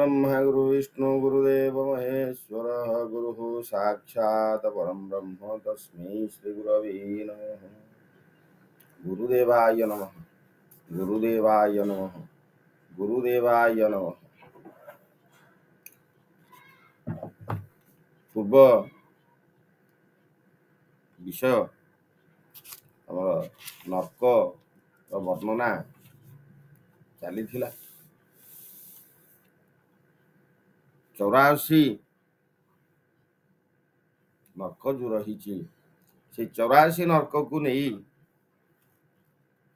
ब्रह्मा गुरु विष्णु गुरुदेव महेश्वर गुरु साक्षात् परम ब्रह्म तस्मै श्री गुरवे नमः। गुरुदेवाय नमः। गुरुदेवाय नमः। गुरुदेवाय नमः। पूर्व विषय आमर नर्क वर्णना चली 84 नर्क जो रही से 84 नर्क को नहीं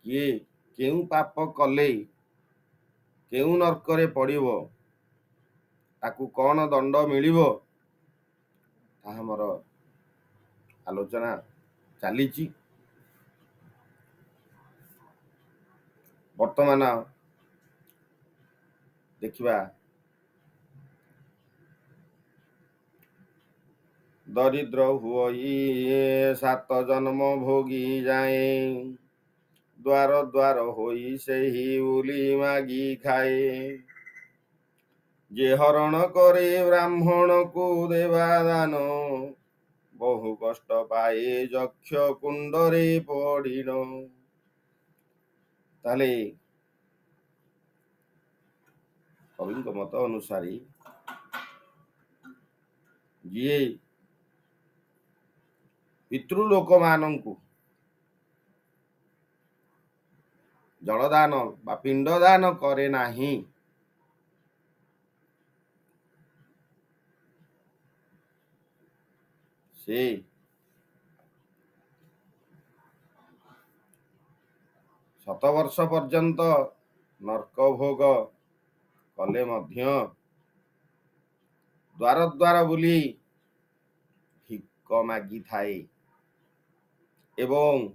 किए केउ पाप कले केउ नर्क रे पड़िबो ताकू कौन दंड मिलिबो हमर आलोचना चली। वर्तमान देखिबा दरिद्र हुई 7 जन्म भोगी जाए द्वार द्वार होई सेही उली मागी खाए जे हरण करे ब्राह्मण को देवा दान बहु कष्ट पाए यक्ष कुंडरे पड़िन। ताले कवि मत अनुसारी जी पितृलोक मानंकु जलदान बा पिंडदान करे नाही से 7 वर्ष पर्यंत नर्क भोग कले मध्य द्वार द्वार बुली भिक मागी थाए एवं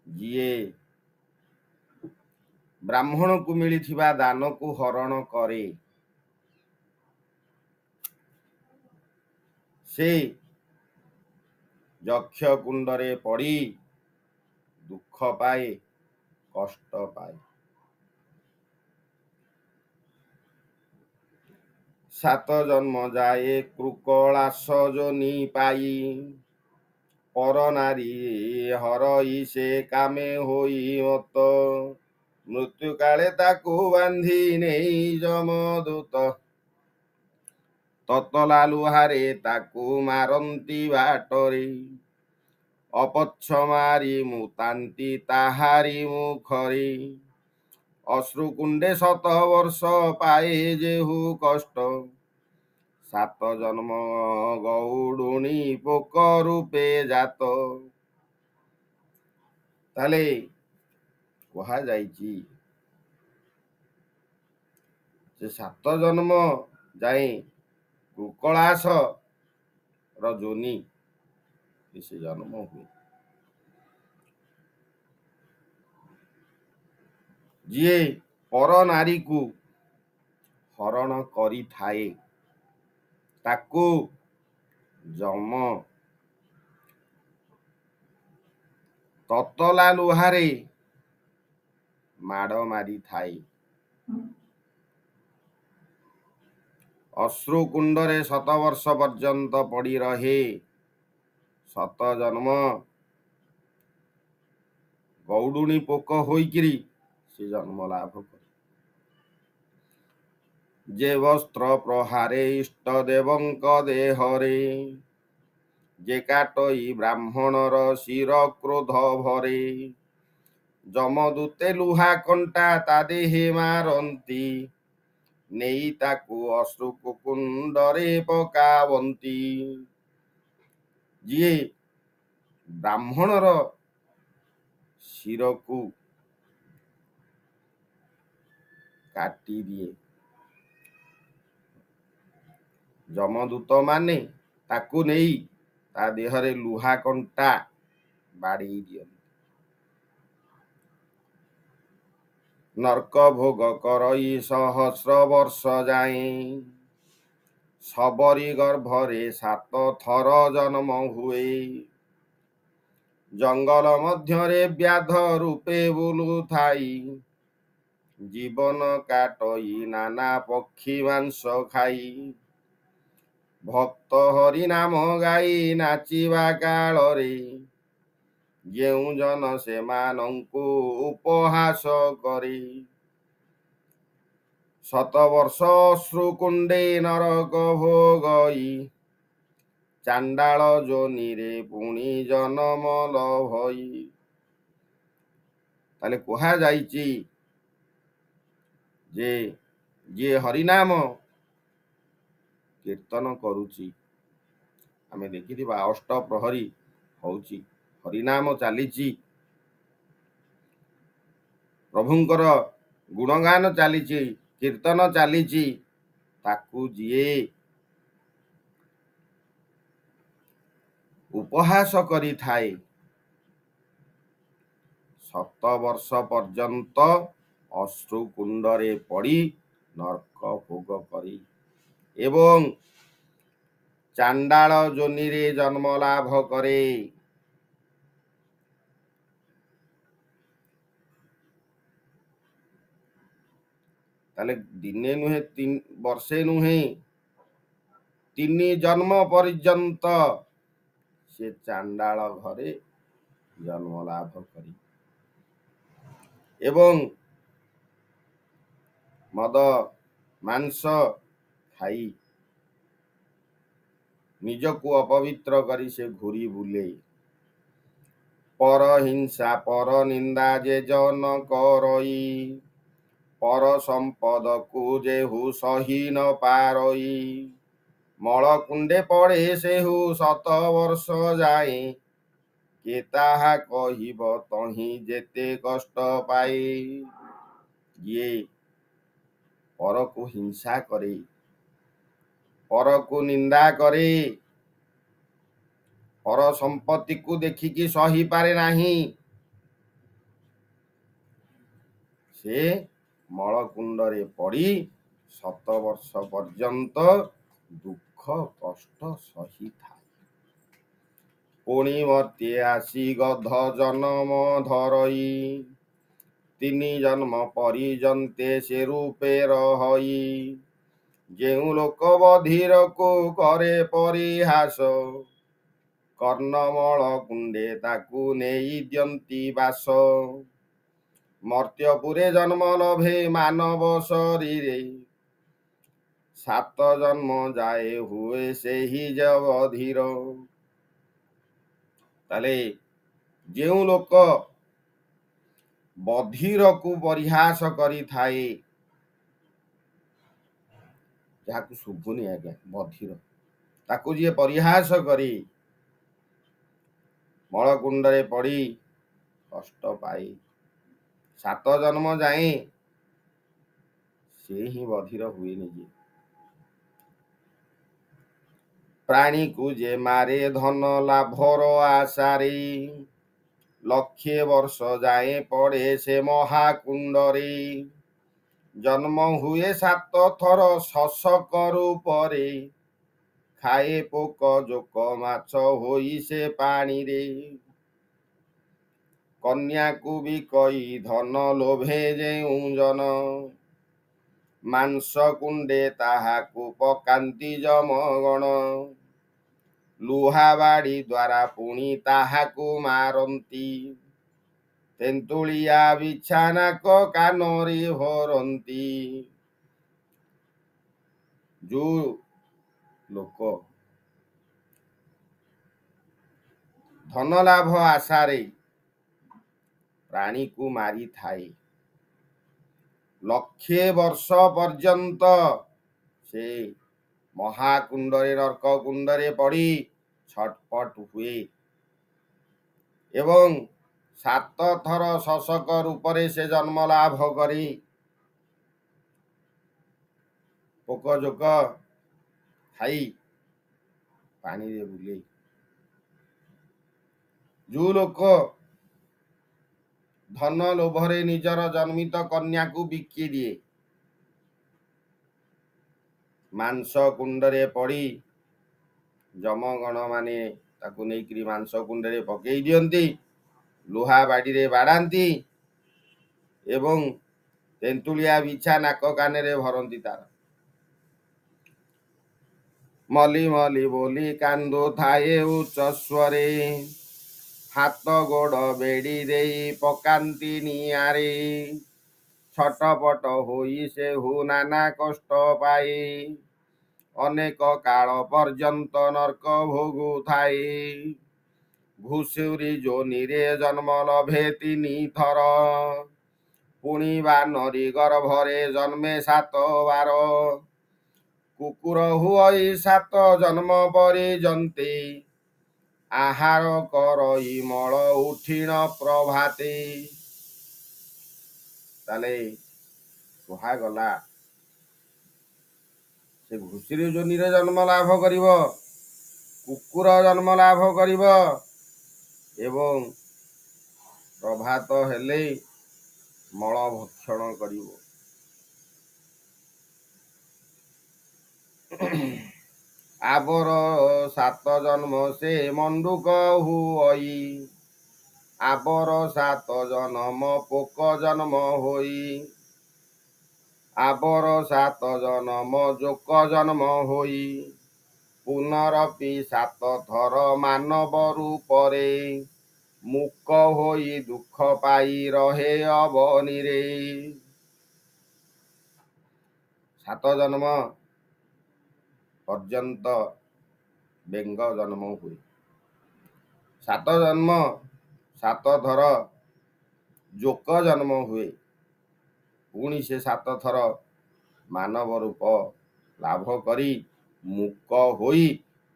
जिए ब्राह्मण को मिलिथिबा दान को हरण करे से यक्ष कुंडरे पड़ी दुख पाए कष्ट पाए। 7 जन्म जाए कृकलास जोनी पाई पर नारी हरई से कामे होई मत मृत्यु काले ताकू बांधी नहीं जमदूत ततला लुहारे ताकू मारंती बाटरे अपच्छ मारी मुतांती ताहारी मुखरे अश्रुकुंडे 7 वर्ष पाए जेहु कष्ट 7 जन्म गौडुणी पोक रूपे जात। ताले कहा जाइछि जे 7 जन्म जाए कुकलास रजोनी से जन्म हुए जी पर नारी को हरण करी थाए ताकू जम ततला लुहारे माड़ मारी थाए अश्रु कुंडरे 7 वर्ष पर्यंत पड़ी रहे 7 जन्म गौडुणी पोक होइकिरी से जन्म लाभ करे जे वस्त्र प्रहारे इष्ट देवंक देहरे जे काटई ब्राह्मणर शिर क्रोध भरे जमदूते लुहा कंटा ता देहे मारंती नेई ताकू अश्रु कुंडरे पकावंती जी ब्राह्मणर शिर को काटी दिए जमदूत माने ताकू नहीं ता देहरे लुहा कंटा बाड़ी दिए नर्क भोग करई 100 वर्ष जाए सबरी गर्भरे 7 थर जन्म हुए जंगल मध्यरे व्याध रूपे बुलु थाई ଜୀବନ କାଟଇ ନାନା ପକ୍ଷୀ ମାଂସ ଖାଇ। ଭକ୍ତ ହରି ନାମ ଗାଇ ନାଚିବା କାଳରେ ଯେଉଁ ଜନ ସେମାନଙ୍କୁ ଉପହାସ କରି। ଶତବର୍ଷ ଅଶ୍ରୁକୁଣ୍ଡେ ନରକ ଭୋଗଇ ଚାଣ୍ଡାଳ ଯୋନିରେ ପୁଣି ଜନମ ଲଭଇ। ତାହେଲେ କୁହାଯାଇଛି ଯେ ଯିଏ ହରିନାମ କୀର୍ତ୍ତନ କରୁଛି, ଆମେ ଦେଖିଥିବା ଅଷ୍ଟପ୍ରହରୀ ହଉଛି, ହରିନାମ ଚାଲିଛି, ପ୍ରଭୁଙ୍କର ଗୁଣଗାନ ଚାଲିଛି, କୀର୍ତ୍ତନ ଚାଲିଛି, ତାକୁ ଯିଏ ଉପହାସ କରିଥାଏ 7 ବର୍ଷ ପର୍ଯ୍ୟନ୍ତ ଅଶ୍ରୁକୁଣ୍ଡରେ ପଡ଼ି ନର୍କ ଭୋଗ କରି ଏବଂ ଚାଣ୍ଡାଳ ଯୋନିରେ ଜନ୍ମ ଲାଭ କରେ। ତାହେଲେ ଦିନେ ନୁହେଁ, ବର୍ଷେ ନୁହେଁ, 3 ଜନ୍ମ ପର୍ଯ୍ୟନ୍ତ ସେ ଚାଣ୍ଡାଳ ଘରେ ଜନ୍ମ ଲାଭ କରି ଏବଂ ମଦ ମାଂସ ଖାଇ ନିଜକୁ ଅପବିତ୍ର କରି ସେ ଘୁରି ବୁଲେ। ପର ହିଂସା ପର ନିନ୍ଦା ଯେ ଜନ କରଇ, ପର ସମ୍ପଦକୁ ଯେହୁ ସହି ନ ପାରଇ। ମଳକୁଣ୍ଡେ ପଡ଼େ ସେହୁ 7 ବର୍ଷ ଯାଏ, କେ ତାହା କହିବ ତହିଁ ଯେତେ କଷ୍ଟ ପାଏ। ଯିଏ ପରକୁ ହିଂସା କରେ, ପରକୁ ନିନ୍ଦା କରେ, ପର ସମ୍ପତ୍ତିକୁ ଦେଖିକି ସହିପାରେ ନାହିଁ, ସେ ମଳକୁଣ୍ଡରେ ପଡ଼ି 7 ବର୍ଷ ପର୍ଯ୍ୟନ୍ତ ଦୁଃଖ କଷ୍ଟ ସହିଥାଏ। ପୁଣି ମର୍ତ୍ତେ ଆସି ଗଧ ଜନମ ଧରଇ, 3 ଜନ୍ମ ପରିଜନ୍ତେ ସେ ରୂପେ ରହଇ। ଯେଉଁ ଲୋକ ବଧିରକୁ କରେ ପରିହାସ, କର୍ଣ୍ଣମଳ କୁଣ୍ଡେ ତାକୁ ନେଇ ଦିଅନ୍ତି ବାସ। ମର୍ତ୍ତ୍ୟପୁରେ ଜନ୍ମ ଲଭେ ମାନବ ଶରୀରେ, 7 ଜନ୍ମ ଯାଏ ହୁଏ ସେହି ବଧିର। ତାହେଲେ ଯେଉଁ ଲୋକ ବଧିରକୁ ପରିହାସ କରିଥାଏ, ଯାହାକୁ ଶୁଭୁନି ଆଜ୍ଞା, ବଧିର, ତାକୁ ଯିଏ ପରିହାସ କରି ମଳକୁଣ୍ଡରେ ପଡ଼ି କଷ୍ଟ ପାଇ 7 ଜନ୍ମ ଯାଏ ସେ ହିଁ ବଧିର ହୁଏ ନିଜେ। ପ୍ରାଣୀକୁ ଯେ ମାରେ ଧନ ଲାଭର ଆଶାରେ, ଲକ୍ଷେ ବର୍ଷ ଯାଏ ପଡ଼େ ସେ ମହାକୁଣ୍ଡରେ। ଜନ୍ମ ହୁଏ 7 ଥର ଶଶକ ରୂପରେ, ଖାଏ ପୋକ ଜୋକ ମାଛ ହୋଇ ସେ ପାଣିରେ। କନ୍ୟାକୁ ବିକଇ ଧନ ଲୋଭେ ଯେଉଁ ଜନ, ମାଂସ କୁଣ୍ଡେ ତାହାକୁ ପକାନ୍ତି ଯମଗଣ। ଲୁହା ବାଡ଼ି ଦ୍ୱାରା ପୁଣି ତାହାକୁ ମାରନ୍ତି, ତେନ୍ତୁଳିଆ ବିଛା ନାକ କାନରେ ଭରନ୍ତି। ଯୋଉ ଲୋକ ଧନ ଲାଭ ଆଶାରେ ପ୍ରାଣୀକୁ ମାରିଥାଏ, ଲକ୍ଷେ ବର୍ଷ ପର୍ଯ୍ୟନ୍ତ ସେ ମହାକୁଣ୍ଡରେ ନର୍କ କୁଣ୍ଡରେ ପଡ଼ି ଛଟପଟ ହୁଏ ଏବଂ 7 ଥର ଶଶକ ରୂପରେ ସେ ଜନ୍ମ ଲାଭ କରି ପୋକ ଜୋକ ଖାଇ ପାଣିରେ ବୁଲେ। ଯୋଉ ଲୋକ ଧନ ଲୋଭରେ ନିଜର ଜନ୍ମିତ କନ୍ୟାକୁ ବିକି ଦିଏ, ମାଂସ କୁଣ୍ଡରେ ପଡ଼ି ଯମଗଣ ମାନେ ତାକୁ ନେଇକରି ମାଂସ କୁଣ୍ଡରେ ପକେଇ ଦିଅନ୍ତି, ଲୁହା ବାଡ଼ିରେ ବାଡ଼ାନ୍ତି ଏବଂ ତେନ୍ତୁଳିଆ ବିଛା ନାକ କାନରେ ଭରନ୍ତି ତାର। ମଲି ମଲି ବୋଲି କାନ୍ଦୁଥାଏ ଉଚ୍ଚସ୍ୱରେ, ହାତ ଗୋଡ଼ ବେଡ଼ି ଦେଇ ପକାନ୍ତି ନିଆଁରେ। ଛଟପଟ ହୋଇ ସେହୁ ନାନା କଷ୍ଟ ପାଏ, ଅନେକ କାଳ ପର୍ଯ୍ୟନ୍ତ ନର୍କ ଭୋଗୁଥାଏ। ଘୁଷୁରୀ ଯୋନିରେ ଜନ୍ମ ଲଭେ 3 ଥର, ପୁଣି ବାନରୀ ଗର୍ଭରେ ଜନ୍ମେ 7 ବାର। କୁକୁର ହୁଅଇ 7 ଜନ୍ମ ପର୍ଯ୍ୟନ୍ତେ, ଆହାର କରଇ ମଳ ଉଠିଣ ପ୍ରଭାତେ। ତାହେଲେ କୁହାଗଲା ସେ ଘୁଷୁରୀ ଯୋନିରେ ଜନ୍ମ ଲାଭ କରିବ, କୁକୁର ଜନ୍ମ ଲାଭ କରିବ, ଏବଂ ପ୍ରଭାତ ହେଲେ ମଳ ଭକ୍ଷଣ କରିବ। ଆବର 7 ଜନ୍ମ ସେ ମଣ୍ଡୁକ ହୁଅଇ, ଆବର 7 ଜନ୍ମ ପୋକ ଜନ୍ମ ହୋଇ, ଆବର 7 ଜନ୍ମ ଜୋକ ଜନ୍ମ ହୋଇ, ପୁନରପି 7 ଥର ମାନବ ରୂପରେ, ମୁକ ହୋଇ ଦୁଃଖ ପାଇ ରହେ ଅବନୀରେ। 7 ଜନ୍ମ ପର୍ଯ୍ୟନ୍ତ ବେଙ୍ଗ ଜନ୍ମ ହୁଏ, 7 ଜନ୍ମ 7 ଥର ଜୋକ ଜନ୍ମ ହୁଏ, ପୁଣି ସେ 7 ଥର ମାନବ ରୂପ ଲାଭ କରି ମୁକ ହୋଇ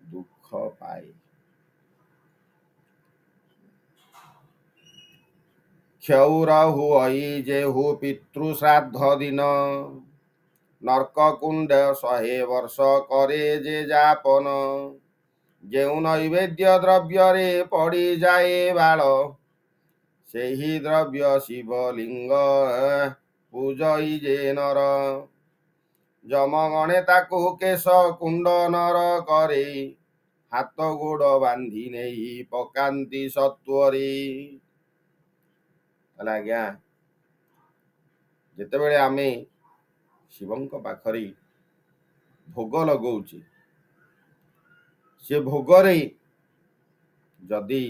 ଦୁଃଖ ପାଏ। କ୍ଷୌର ହୁଅଇ ଯେହୁ ପିତୃ ଶ୍ରାଦ୍ଧ ଦିନ, ନର୍କ କୁଣ୍ଡ 100 ବର୍ଷ କରେ ଯେ ଯାପନ। ଯେଉଁ ନୈବେଦ୍ୟ ଦ୍ରବ୍ୟରେ ପଡ଼ିଯାଏ ବାଳ, ସେହି ଦ୍ରବ୍ୟ ଶିବଲିଙ୍ଗ ପୂଜଇ ଯେ ନର। ଯମଗଣେ ତାକୁ କେଶ କୁଣ୍ଡନର କରେ, ହାତ ଗୋଡ଼ ବାନ୍ଧି ନେଇ ପକାନ୍ତି ସତ୍ୱରେ। ତାହେଲେ ଆଜ୍ଞା, ଯେତେବେଳେ ଆମେ ଶିବଙ୍କ ପାଖରେ ଭୋଗ ଲଗଉଛେ, ସେ ଭୋଗରେ ଯଦି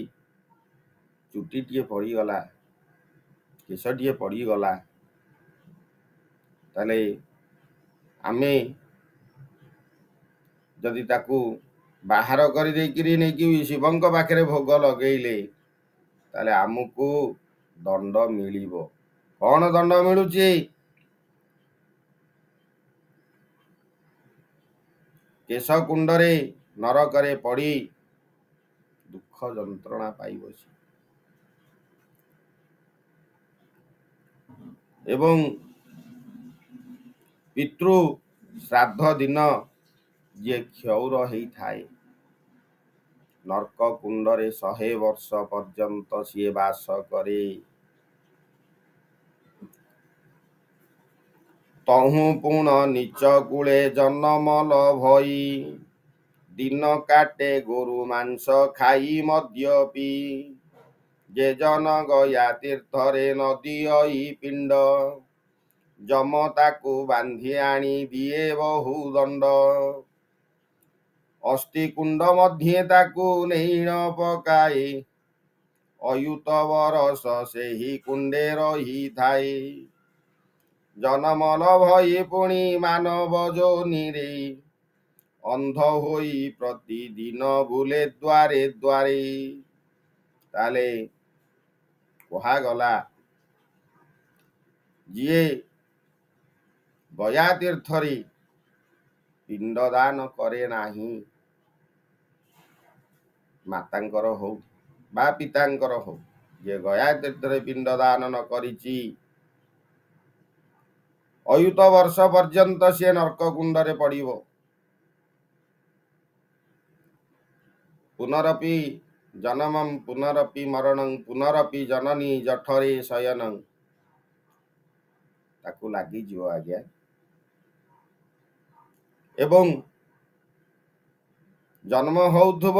ଚୁଟିଟିଏ ପଡ଼ିଗଲା, କେଶଟିଏ ପଡ଼ିଗଲା, ତାହେଲେ ଆମେ ଯଦି ତାକୁ ବାହାର କରିଦେଇକିରି ନେଇକି ଶିବଙ୍କ ପାଖରେ ଭୋଗ ଲଗେଇଲେ, ତାହେଲେ ଆମକୁ ଦଣ୍ଡ ମିଳିବ। କଣ ଦଣ୍ଡ ମିଳୁଛି? କେଶ କୁଣ୍ଡରେ ନରକରେ ପଡ଼ି ଦୁଃଖ ଯନ୍ତ୍ରଣା ପାଇବ। ଏବଂ ପିତୃ ଶ୍ରାଦ୍ଧ ଦିନ ଯିଏ କ୍ଷୌର ହେଇଥାଏ, ନର୍କ କୁଣ୍ଡରେ 100 ବର୍ଷ ପର୍ଯ୍ୟନ୍ତ ସିଏ ବାସ କରେ। ତହୁଁ ପୁଣ ନିଚ କୂଳେ ଜନମ ଲଭଇ, ଦିନ କାଟେ ଗୋରୁ ମାଂସ ଖାଇ ମଦ୍ୟ ପିଇ। ଯେ ଜନ ଗୟା ତୀର୍ଥରେ ନଦିଅଇ ପିଣ୍ଡ, ଯମ ତାକୁ ବାନ୍ଧି ଆଣି ଦିଏ ବହୁ ଦଣ୍ଡ। ଅସ୍ଥି କୁଣ୍ଡ ମଧ୍ୟେ ତାକୁ ନେଇଣ ପକାଏ, ଅୟୁତ ବରଷ ସେହି କୁଣ୍ଡେ ରହିଥାଏ। ଜନମ ଲଭଇ ପୁଣି ମାନବ ଯୋନିରେ, ଅନ୍ଧ ହୋଇ ପ୍ରତିଦିନ ବୁଲେ ଦ୍ୱାରେ ଦ୍ୱାରେ। ତାହେଲେ କୁହାଗଲା, ଯିଏ ଗୟା ତୀର୍ଥରେ ପିଣ୍ଡ ଦାନ କରେ ନାହିଁ, ମାତାଙ୍କର ହଉ ବା ପିତାଙ୍କର ହଉ, ଯିଏ ଗୟା ତୀର୍ଥରେ ପିଣ୍ଡ ଦାନ ନ କରିଛି, ଅୟୁତ ବର୍ଷ ପର୍ଯ୍ୟନ୍ତ ସିଏ ନର୍କ କୁଣ୍ଡରେ ପଡ଼ିବ। ପୁନରପି ଜନମଂ ପୁନରପି ମରଣଂ ପୁନରପି ଜନନୀ ଜଠରେ ଶୟନଂ, ତାକୁ ଲାଗିଯିବ ଆଜ୍ଞା। ଏବଂ ଜନ୍ମ ହଉଥିବ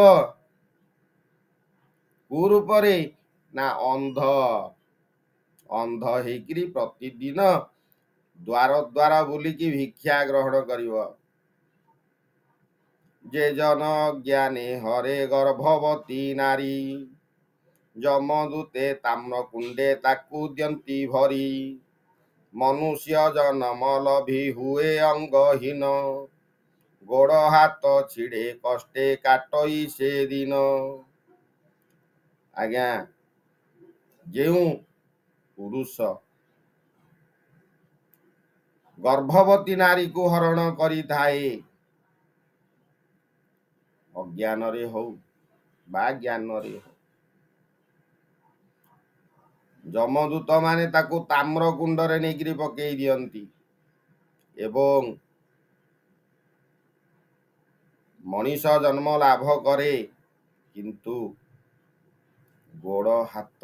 କୋଉ ରୂପରେ? ନା ଅନ୍ଧ ହେଇକିରି ପ୍ରତିଦିନ ଦ୍ୱାର ଦ୍ୱାର ବୁଲିକି ଭିକ୍ଷା ଗ୍ରହଣ କରିବ। ଯେ ଜନ ଜ୍ଞାନେ ହରେ ଗର୍ଭବତୀ ନାରୀ, ଯମଦୂତେ ତାମ୍ର କୁଣ୍ଡେ ତାକୁ ଦିଅନ୍ତି ଭରି। ମନୁଷ୍ୟ ଜନମ ଲଭି ହୁଏ ଅଙ୍ଗହୀନ, ଗୋଡ଼ ହାତ ଛିଡ଼େ କଷ୍ଟେ କାଟଇ ସେ ଦିନ। ଆଜ୍ଞା, ଯେଉଁ ପୁରୁଷ ଗର୍ଭବତୀ ନାରୀକୁ ହରଣ କରିଥାଏ, ଅଜ୍ଞାନରେ ହଉ ବା ଜ୍ଞାନରେ ହଉ, ଯମଦୂତ ମାନେ ତାକୁ ତାମ୍ର କୁଣ୍ଡରେ ନେଇକରି ପକେଇ ଦିଅନ୍ତି ଏବଂ ମଣିଷ ଜନ୍ମ ଲାଭ କରେ, କିନ୍ତୁ ଗୋଡ଼ ହାତ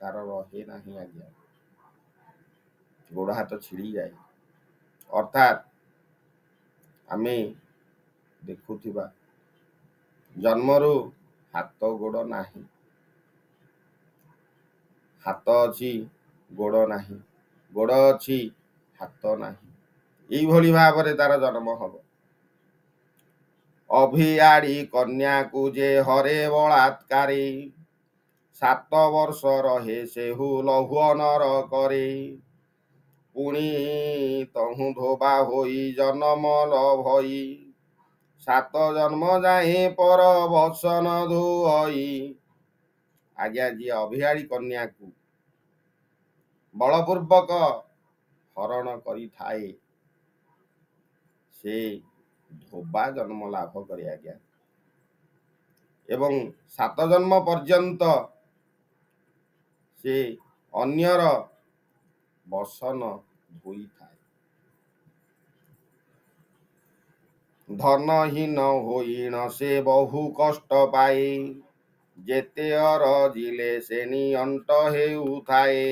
ତାର ରହେ ନାହିଁ। ଆଜ୍ଞା, ଗୋଡ଼ ହାତ ଛିଡ଼ିଯାଏ। ଅର୍ଥାତ୍ ଆମେ ଦେଖୁଥିବା ଜନ୍ମରୁ ହାତ ଗୋଡ଼ ନାହିଁ, ହାତ ଅଛି ଗୋଡ଼ ନାହିଁ, ଗୋଡ଼ ଅଛି ହାତ ନାହିଁ, ଏଇଭଳି ଭାବରେ ତାର ଜନ୍ମ ହବ। ଅଭିଆଡ଼ି କନ୍ୟାକୁ ଯେ ହରେ ବଳାତ୍କାରେ, 7 ବର୍ଷ ରହେ ସେହୁ ଲୌହ ନର କରେ। ପୁଣି ତହୁଁ ଧୋବା ହୋଇ ଜନମ ଲଭଇ, 7 ଜନ୍ମ ଯାଏ ପର ବସନ ଧୋଇ। ଆଜ୍ଞା, ଯିଏ ଅଭିଆଡ଼ି କନ୍ୟାକୁ ବଳପୂର୍ବକ ହରଣ କରିଥାଏ, ସେ ଧୋବା ଜନ୍ମ ଲାଭ କରେ। ଆଜ୍ଞା, ଏବଂ 7 ଜନ୍ମ ପର୍ଯ୍ୟନ୍ତ ସେ ଅନ୍ୟର ବସନ ଧୋଇଥାଏ। ଧନହୀନ ହୋଇଣ ସେ ବହୁ କଷ୍ଟ ପାଏ, ଯେତେ ଅରଜିଲେ ସେ ନିଅଣ୍ଟ ହେଉଥାଏ।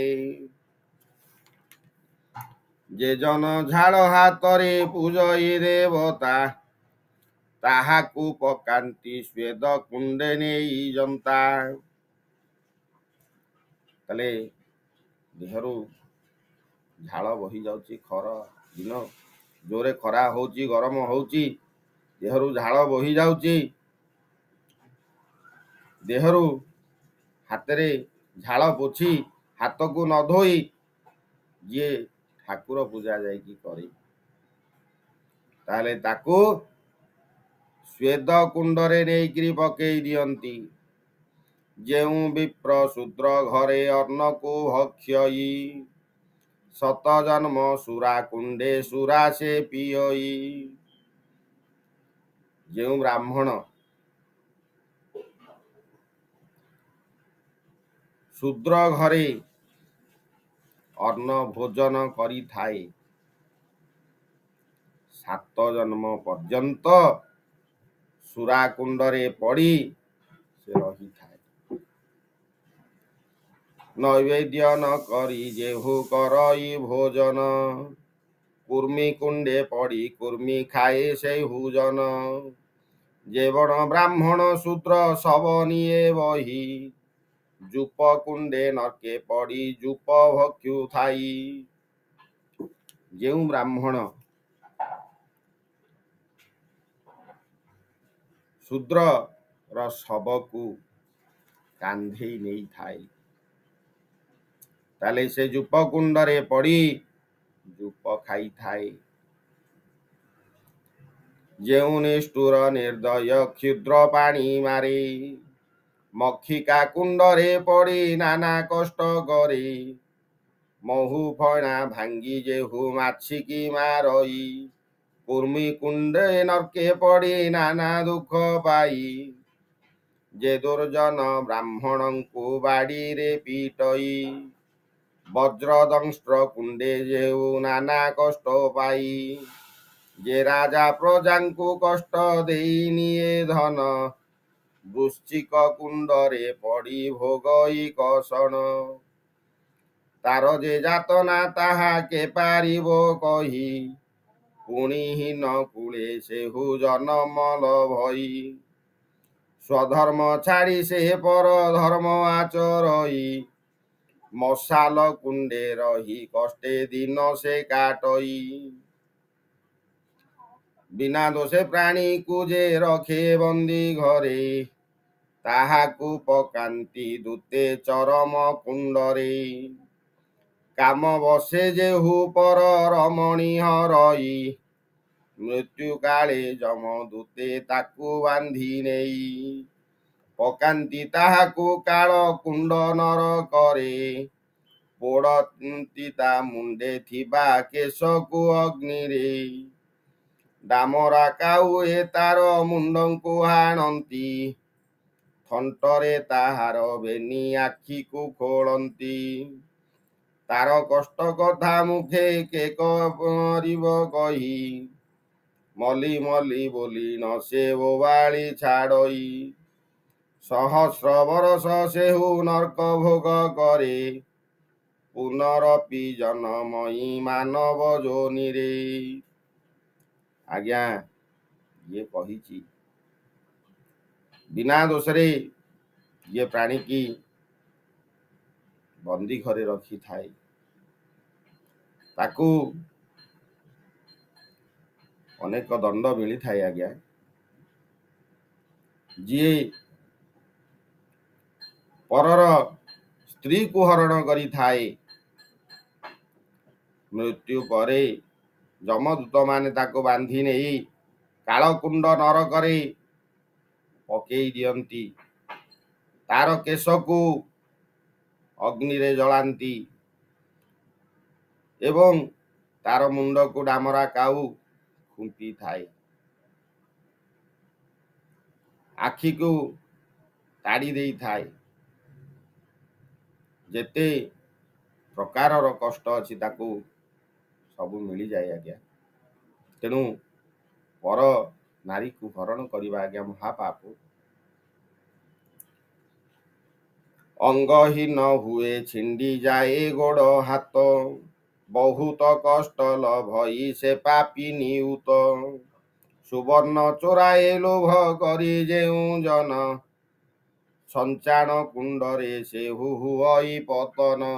ଯେ ଜନ ଝାଳ ହାତରେ ପୂଜଇ ଦେବତା, ତାହାକୁ ପକାନ୍ତି ସ୍ୱେଦ କୁଣ୍ଡେ ନେଇ ଜନ୍ତା। ତାହେଲେ ଦେହରୁ ଝାଳ ବହି ଯାଉଛି, ଖରା ଦିନ ଜୋରେ ଖରା ହଉଛି, ଗରମ ହଉଛି, ଦେହରୁ ଝାଳ ବହି ଯାଉଛି, ଦେହରୁ ହାତରେ ଝାଳ ପୋଛି ହାତକୁ ନ ଧୋଇ ଯିଏ ଠାକୁର ପୂଜା ଯାଇକି କରେ, ତାହେଲେ ତାକୁ ସ୍ୱେଦ କୁଣ୍ଡରେ ନେଇକିରି ପକେଇ ଦିଅନ୍ତି। ଯେଉଁ ବିପ୍ର ଶୂଦ୍ର ଘରେ ଅନ୍ନକୁ ଭକ୍ଷଇ, 7 ଜନ୍ମ ସୁରା କୁଣ୍ଡେ ସୁରା ସେ ପିୟଇ। ଯେଉଁ ବ୍ରାହ୍ମଣ ଶୂଦ୍ର ଘରେ ଅନ୍ନ ଭୋଜନ କରିଥାଏ, 7 ଜନ୍ମ ପର୍ଯ୍ୟନ୍ତ ସୁରା କୁଣ୍ଡରେ ପଡ଼ି ସେ ରହିଥାଏ। ନୈବେଦ୍ୟ ନ କରି ଯେହୁ କରଇ ଭୋଜନ, କୁର୍ମୀ କୁଣ୍ଡେ ପଡ଼ି କୁର୍ମୀ ଖାଏ ସେହୁ ଜନ। ଯେବଣ ବ୍ରାହ୍ମଣ ଶୂଦ୍ର ଶବ ନିଏ ବହି, ଜୁପ କୁଣ୍ଡେ ନର୍କେ ପଡ଼ି ଜୁପ ଭକ୍ଷୁ ଥାଇ। ଯେଉଁ ବ୍ରାହ୍ମଣ ଶୂଦ୍ରର ଶବକୁ କାନ୍ଧେଇ ନେଇଥାଏ, ତାହେଲେ ସେ ଜୁପ କୁଣ୍ଡରେ ପଡ଼ି ଜୁପ ଖାଇଥାଏ। ଯେଉଁ ନିଷ୍ଠୁର ନିର୍ଦ୍ଦୟ କ୍ଷୁଦ୍ର ପାଣି ମାରେ, ମକ୍ଷିକା କୁଣ୍ଡରେ ପଡ଼ି ନାନା କଷ୍ଟ କରେ। ମହୁ ଫଣା ଭାଙ୍ଗି ଯେହୁ ମାଛିକି ମାରଇ, କୁର୍ମୀ କୁଣ୍ଡେ ନର୍କେ ପଡ଼ି ନାନା ଦୁଃଖ ପାଇ। ଯେ ଦୁର୍ଜନ ବ୍ରାହ୍ମଣଙ୍କୁ ବାଡ଼ିରେ ପିଟଇ, ବଜ୍ରଦଂଷ୍ଟ୍ର କୁଣ୍ଡେ ଯେହୁ ନାନା କଷ୍ଟ ପାଇ। ଯେ ରାଜା ପ୍ରଜାଙ୍କୁ କଷ୍ଟ ଦେଇ ନିଏ ଧନ, ବୃଶ୍ଚିକ କୁଣ୍ଡରେ ପଡ଼ି ଭୋଗଇ କଷଣ। ତାର ଯେ ଯାତନା ତାହା କେ ପାରିବ କହି, ପୁଣି ହୀନ କୂଳେ ସେହୁ ଜନମ ଲଭଇ। ସ୍ୱଧର୍ମ ଛାଡ଼ି ସେ ପର ଧର୍ମ ଆଚରଇ, ମଶାଲ କୁଣ୍ଡେ ରହି କଷ୍ଟେ ଦିନ ସେ କାଟଇ। ବିନା ଦୋଷେ ପ୍ରାଣୀକୁ ଯେ ରଖେ ବନ୍ଦୀ ଘରେ, ତାହାକୁ ପକାନ୍ତି ଦୂତେ ଚରମ କୁଣ୍ଡରେ। କାମ ବସେ ଯେହୁ ପର ରମଣୀ ହରଇ, ମୃତ୍ୟୁ କାଳେ ଯମ ଦୂତେ ତାକୁ ବାନ୍ଧି ନେଇ। ପକାନ୍ତି ତାହାକୁ କାଳ କୁଣ୍ଡ ନରକରେ, ପୋଡ଼ନ୍ତି ତା ମୁଣ୍ଡେ ଥିବା କେଶକୁ ଅଗ୍ନିରେ। ଡାମରା କାଉ ଏ ତାର ମୁଣ୍ଡକୁ ହାଣନ୍ତି, ଥଣ୍ଟରେ ତାହାର ବେନି ଆଖିକୁ ଖୋଳନ୍ତି। ତାର କଷ୍ଟ କଥା ମୁଖେ କେ କରିବ କହି, ମଲି ମଲି ବୋଲି ନ ସେ ବୋବାଳି ଛାଡ଼ଇ। ସହସ୍ର ବରଷ ସେହୁ ନର୍କ ଭୋଗ କରେ, ପୁନରପି ଜନମଇ ମାନବ ଯୋନିରେ। ଆଜ୍ଞା, ଇଏ କହିଛି ବିନା ଦୋଷରେ ଇଏ ପ୍ରାଣୀ କି ବନ୍ଦୀ ଘରେ ରଖିଥାଏ, ତାକୁ ଅନେକ ଦଣ୍ଡ ମିଳିଥାଏ। ଆଜ୍ଞା, ଯିଏ ପରର ସ୍ତ୍ରୀକୁ ହରଣ କରିଥାଏ, ମୃତ୍ୟୁ ପରେ ଯମଦୂତ ମାନେ ତାକୁ ବାନ୍ଧି ନେଇ କାଳକୁଣ୍ଡ ନରକରେ ପକେଇ ଦିଅନ୍ତି। ତାର କେଶକୁ ଅଗ୍ନିରେ ଜଳାନ୍ତି ଏବଂ ତାର ମୁଣ୍ଡକୁ ଡାମରା କାଉ ଖୁମ୍ପି ଥାଏ। ଆଖିକୁ ତାଡ଼ି ଦେଇଥାଏ। ଯେତେ ପ୍ରକାରର କଷ୍ଟ ଅଛି ତାକୁ ସବୁ ମିଳିଯାଏ। ଆଜ୍ଞା, ତେଣୁ ପର ନାରୀକୁ ହରଣ କରିବା ଆଜ୍ଞା ମହାପାପ। ଅଙ୍ଗହୀନ ହୁଏ ଛିଣ୍ଡି ଯାଏ ଗୋଡ଼ ହାତ, ବହୁତ କଷ୍ଟ ଲଭଇ ସେ ପାପି ନିୟୁତ। ସୁବର୍ଣ୍ଣ ଚୋରାଏ ଲୋଭ କରି ଯେଉଁ ଜନ, ସଞ୍ଚାଣ କୁଣ୍ଡରେ ସେ ହୁଅଇ ପତନ।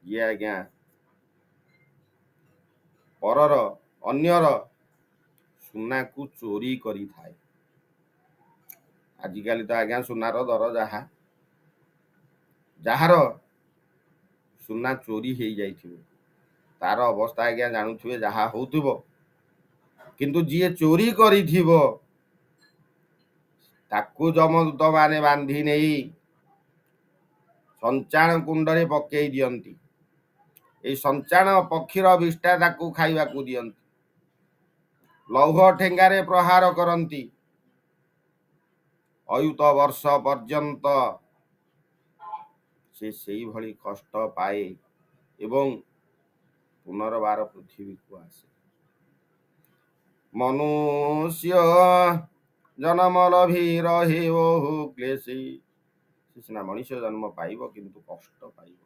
ଇଏ ଆଜ୍ଞା ପରର ଅନ୍ୟର ସୁନାକୁ ଚୋରି କରିଥାଏ। ଆଜିକାଲି ତ ଆଜ୍ଞା ସୁନାର ଦର ଯାହାର ସୁନା ଚୋରି ହେଇଯାଇଥିବ, ତାର ଅବସ୍ଥା ଆଜ୍ଞା ଜାଣୁଥିବେ ଯାହା ହଉଥିବ। କିନ୍ତୁ ଯିଏ ଚୋରି କରିଥିବ, ତାକୁ ଯମଦୂତ ମାନେ ବାନ୍ଧି ନେଇ ସଞ୍ଚାଣ କୁଣ୍ଡରେ ପକେଇ ଦିଅନ୍ତି। ଏଇ ସଞ୍ଚାଣ ପକ୍ଷୀର ବିଷ୍ଠା ତାକୁ ଖାଇବାକୁ ଦିଅନ୍ତି। ଲୌହ ଠେଙ୍ଗାରେ ପ୍ରହାର କରନ୍ତି। ଅୟୁତ ବର୍ଷ ପର୍ଯ୍ୟନ୍ତ ସେ ସେଇଭଳି କଷ୍ଟ ପାଏ ଏବଂ ପୁନର୍ବାର ପୃଥିବୀକୁ ଆସେ। ମନୁଷ୍ୟ ଜନ୍ମ ଲଭି ରହେ ବହୁ କ୍ଲେଶୀ, ସେ ସିନା ମଣିଷ ଜନ୍ମ ପାଇବ କିନ୍ତୁ କଷ୍ଟ ପାଇବ।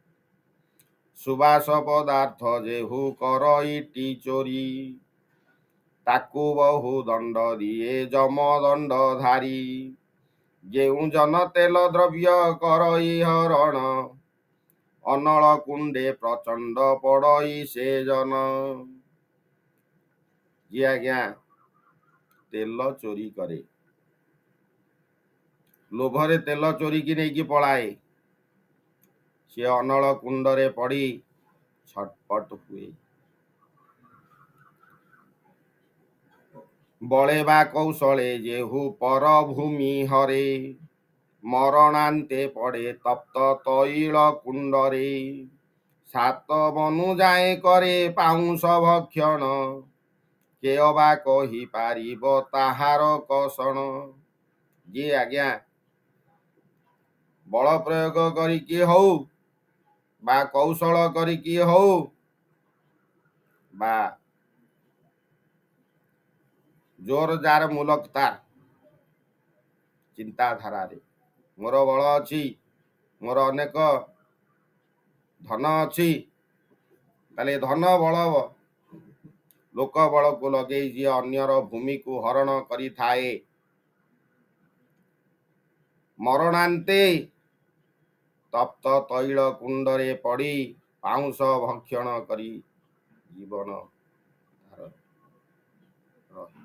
ସୁବାସ ପଦାର୍ଥ ଯେହୁ କରଇଟି ଚୋରି, ତାକୁ ବହୁ ଦଣ୍ଡ ଦିଏ ଯମ ଦଣ୍ଡ ଧାରୀ। ଯେଉଁ ଜନ ତେଲ ଦ୍ରବ୍ୟ କରଇ ହରଣ, ଅନଳ କୁଣ୍ଡେ ପ୍ରଚଣ୍ଡ ପଡ଼ଇ ସେ ଜନ। ଯିଏ ଆଜ୍ଞା ତେଲ ଚୋରି କରେ, ଲୋଭରେ ତେଲ ଚୋରିକି ନେଇକି ପଳାଏ, ସିଏ ଅନଳ କୁଣ୍ଡରେ ପଡ଼ି ଛଟପଟ ହୁଏ। ବଳେ ବା କୌଶଳେ ଯେହୁ ପର ଭୂମି ହରେ, ମରଣାନ୍ତେ ପଡ଼େ ତପ୍ତ ତୈଳ କୁଣ୍ଡରେ। ସାତ ବନୁ ଯାଏ କରେ ପାଉଁଶ ଭକ୍ଷଣ, କେ ଅବା କହି ପାରିବ ତାହାର କଷଣ। ଯିଏ ଆଜ୍ଞା ବଳ ପ୍ରୟୋଗ କରିକି ହଉ ବା କୌଶଳ କରିକି ହଉ ବା ଜୋର ଜାର ମୁଲକ ତାର ଚିନ୍ତାଧାରାରେ, ମୋର ବଳ ଅଛି, ମୋର ଅନେକ ଧନ ଅଛି, ତାହେଲେ ଧନ ବଳ ଲୋକ ବଳକୁ ଲଗେଇ ଯିଏ ଅନ୍ୟର ଭୂମିକୁ ହରଣ କରିଥାଏ, ମରଣାନ୍ତେ ତପ୍ତ ତୈଳ କୁଣ୍ଡରେ ପଡ଼ି ପାଉଁଶ ଭକ୍ଷଣ କରି ଜୀବନ ଧାର ରହି।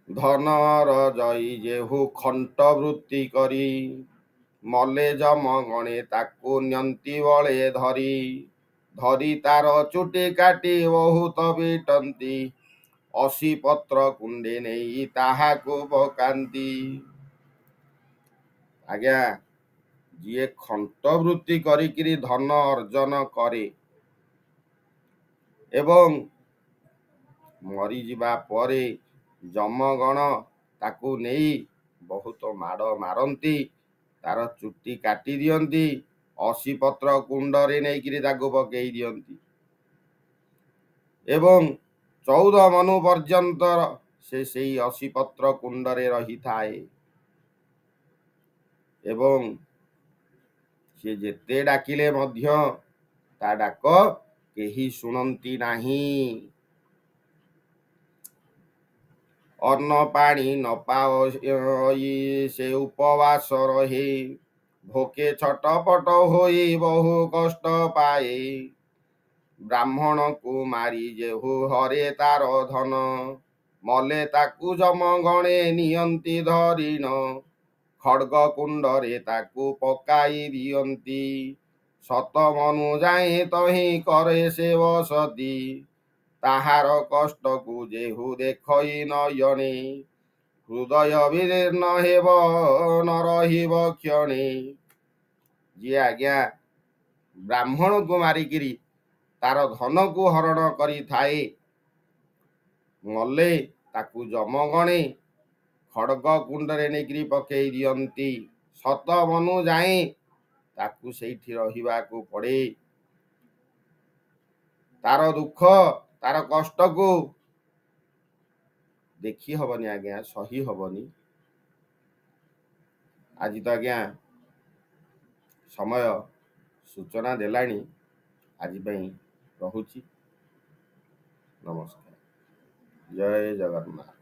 ଧନର ଜଇ ଯେହୁ ଖଣ୍ଟ ବୃତ୍ତି କରି ମଲେ ଜମଗଣେ ତାକୁ ନିଅନ୍ତି ବଳେ ଧରି। ଧରି ତାର ଚୁଟି କାଟି ବହୁତ ପିଟନ୍ତି ଅସି ପତ୍ର କୁଣ୍ଡେ ନେଇ ତାହାକୁ ପକାନ୍ତି। ଆଜ୍ଞା, ଯିଏ ଖଣ୍ଟ ବୃତ୍ତି କରିକିରି ଧନ ଅର୍ଜନ କରେ ଏବଂ ମରିଯିବା ପରେ ଯମଗଣ ତାକୁ ନେଇ ବହୁତ ମାଡ଼ ମାରନ୍ତି, ତାର ଚୁଟି କାଟି ଦିଅନ୍ତି, ଅସି ପତ୍ର କୁଣ୍ଡରେ ନେଇକିରି ତାକୁ ପକେଇ ଦିଅନ୍ତି ଏବଂ 14 ମନୁ ପର୍ଯ୍ୟନ୍ତ ସେ ସେଇ ଅସି ପତ୍ର କୁଣ୍ଡରେ ରହିଥାଏ ଏବଂ ସେ ଯେତେ ଡାକିଲେ ମଧ୍ୟ ତା ଡାକ କେହି ଶୁଣନ୍ତି ନାହିଁ। ଅନ୍ନ ପାଣି ନ ପାଇ ସେ ଉପବାସ ରହେ, ଭୋକେ ଛଟପଟ ହୋଇ ବହୁ କଷ୍ଟ ପାଏ। ବ୍ରାହ୍ମଣକୁ ମାରି ଯେହୁ ହରେ ତାର ଧନ, ମଲେ ତାକୁ ଯମଗଣେ ନିଅନ୍ତି ଧରିଣ। ଖଡ୍ଗ କୁଣ୍ଡରେ ତାକୁ ପକାଇ ଦିଅନ୍ତି, ଶତମନୁ ଯାଏ ତହିଁ କରେ ସେ ବସତି। ତାହାର କଷ୍ଟକୁ ଯେହୁ ଦେଖଇ ନୟନେ, ହୃଦୟ ବିଦୀର୍ଣ୍ଣ ହେବ ନ ରହିବ କ୍ଷଣେ। ଯିଏ ଆଜ୍ଞା ବ୍ରାହ୍ମଣକୁ ମାରିକିରି ତାର ଧନକୁ ହରଣ କରିଥାଏ, ମଲେ ତାକୁ ଯମଗଣେ ଖଡ୍ଗ କୁଣ୍ଡରେ ନେଇକିରି ପକେଇ ଦିଅନ୍ତି, ଶତମନୁ ଯାଏଁ ତାକୁ ସେଇଠି ରହିବାକୁ ପଡ଼େ। ତାର ଦୁଃଖ ତାର କଷ୍ଟକୁ ଦେଖି ହବନି ଆଜ୍ଞା, ସହି ହବନି। ଆଜି ତ ଆଜ୍ଞା ସମୟ ସୂଚନା ଦେଲାଣି, ଆଜି ପାଇଁ ରହୁଛି। ନମସ୍କାର। ଜୟ ଜଗନ୍ନାଥ।